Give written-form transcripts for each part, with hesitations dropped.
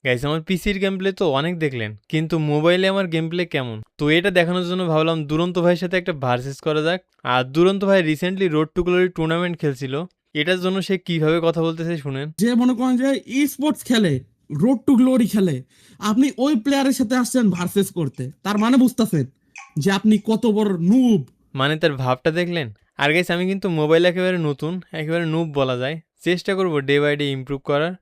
Guys আমার পিসির game play তো অনেক দেখলেন, কিন্তু মোবাইলে আমার গেম প্লে কেমন? তো এটা দেখানোর জন্য ভাবলাম দুরন্ত ভাইয়ের সাথে একটা ভার্সেস করা যাক। আর দুরন্ত ভাই recently road to Glory tournament খেলছিল, এটার জন্য সে কিভাবে কথা বলতেছে শুনেন। যে মনে করেন যে ই স্পোর্টস খেলে, রোড টু গ্লোরি খেলে, আপনি ওই প্লেয়ারের সাথে আসছেন ভার্সেস করতে, তার মানে বুঝতেছেন যে আপনি কত বড় নুব। মানে তার ভাবটা দেখলেন? আর গাইস আমি কিন্তু মোবাইল একেবারে নতুন, একেবারে নুব বলা যায়। চেষ্টা করব ডে বাই ডে ইমপ্রুভ করার।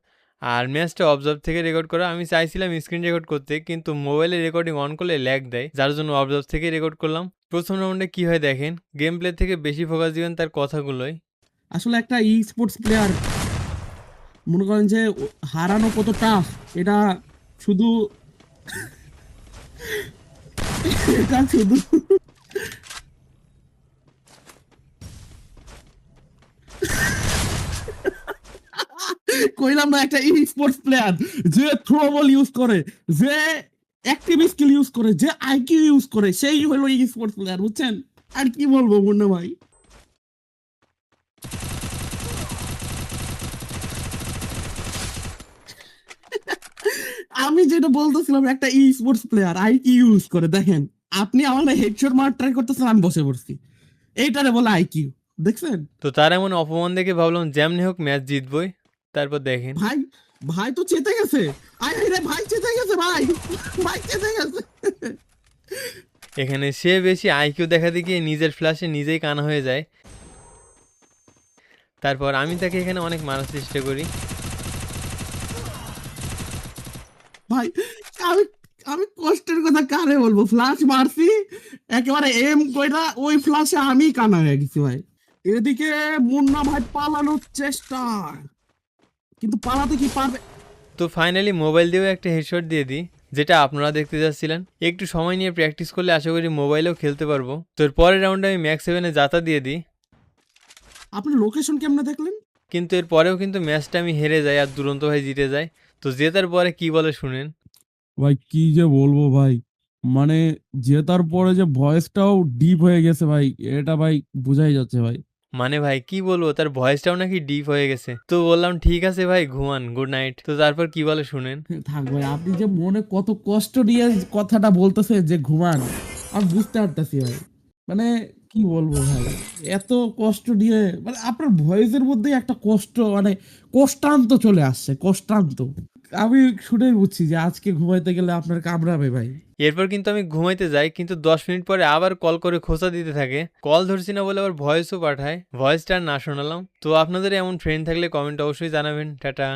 আর ম্যাচটা অবজার্ভ থেকে রেকর্ড করা, আমি চাইছিলাম স্ক্রিন রেকর্ড করতে, কিন্তু মোবাইলে রেকর্ডিং অন করলে ল্যাগ দেয়, যার জন্য অবজার্ভ থেকে রেকর্ড করলাম। প্রথম রাউন্ডে কি হয় দেখেন, গেম প্লে থেকে বেশি ফোকাস দিবেন তার কথাগুলোই। আসলে একটা ই স্পোর্টস প্লেয়ার মনে করেন যে হারানো কত টাফ, এটা শুধু এটা শুধু কইলাম না, একটা ই স্পোর্টস প্লেয়ার যে থ্রো বল ইউজ করে, যে অ্যাক্টিভ স্কিল ইউজ করে, যে আইকিউ ইউজ করে, সেই হলো ই স্পোর্টস প্লেয়ার, বুঝছেন? আর কি বলবো মুন্না ভাই। আমি যেটা বলতেছিলাম, একটা ই স্পোর্টস প্লেয়ার আইকিউ ইউজ করে, দেখেন আপনি আমার হেডশট মার ট্রাই করতেছেন, আমি বসে পড়ছি, এইটারে বলে আইকিউ, দেখছেন? তো তার এমন অপমান দেখে ভাবলাম যেমনি হোক ম্যাচ জিতবই। তারপর দেখেন ভাই, ভাই তো চেতে গেছে, আয় রে ভাই চেতে গেছে ভাই, ভাই চেতে গেছে। এখানে সে বেশি আইকিউ দেখাতে গিয়ে নিজের ফ্ল্যাশে নিজেই কানা হয়ে যায়। তারপর আমি তাকে এখানে অনেক মারার চেষ্টা করি। ভাই আমি আমি কষ্টের কথা কারে বলবো, ফ্লাশ মারছি একেবারে এম কইরা, ওই ফ্লাশে আমি কানা হয়ে গেছি ভাই। এদিকে মুন্না ভাই পালানোর চেষ্টা, কিন্তু পালাতে কি পারবে? তো ফাইনালি মোবাইল দিয়েও একটা হেডশট দিয়ে দিই, যেটা আপনারা দেখতে যাচ্ছিলেন। একটু সময় নিয়ে প্র্যাকটিস করলে আশা করি মোবাইলেও খেলতে পারবো। তো এর পরের রাউন্ডে আমি ম্যাক্স 7-এ যাতা দিয়ে দিই, আপনি লোকেশন কেমনে দেখলেন? কিন্তু এর পরেও কিন্তু ম্যাচটা আমি হেরে যাই আর দুরন্ত ভাই জিতে যায়। তো জেতার পরে কি বলে শুনেন। ভাই কি যে বলবো ভাই, মানে জেতার পরে যে ভয়েসটাও ডিপ হয়ে গেছে ভাই, এটা ভাই বুঝাই যাচ্ছে ভাই। মানে ভাই কি বলবো, তার ভয়েসটাও নাকি ডিপ হয়ে গেছে। তো বললাম ঠিক আছে ভাই ঘুমান, গুড নাইট। তো তারপর কি বলে শুনেন। থাক ভাই, আপনি যে মনে কত কষ্ট নিয়ে কথাটা বলতেছে যে ঘুমান, আমি বুঝতে পারতেছি ভাই। মানে কি বলবো ভাই, এত কষ্ট নিয়ে, মানে আপনার ভয়েসের মধ্যে একটা কষ্ট, মানে কষ্টান্ত চলে আসছে, কষ্টান্ত। আমি শুনেই বুঝছি যে আজকে ঘুমাইতে গেলে আপনার কামড়াবে ভাই। এরপর কিন্তু আমি ঘুমাইতে যাই, কিন্তু 10 মিনিট পরে আবার কল করে খোঁচা দিতে থাকে। কল ধরছি না বলে আবার ভয়েসও পাঠায়, ভয়েসটা আর না শোনালাম। তো আপনাদের এমন ফ্রেন্ড থাকলে কমেন্ট অবশ্যই জানাবেন। টাটা।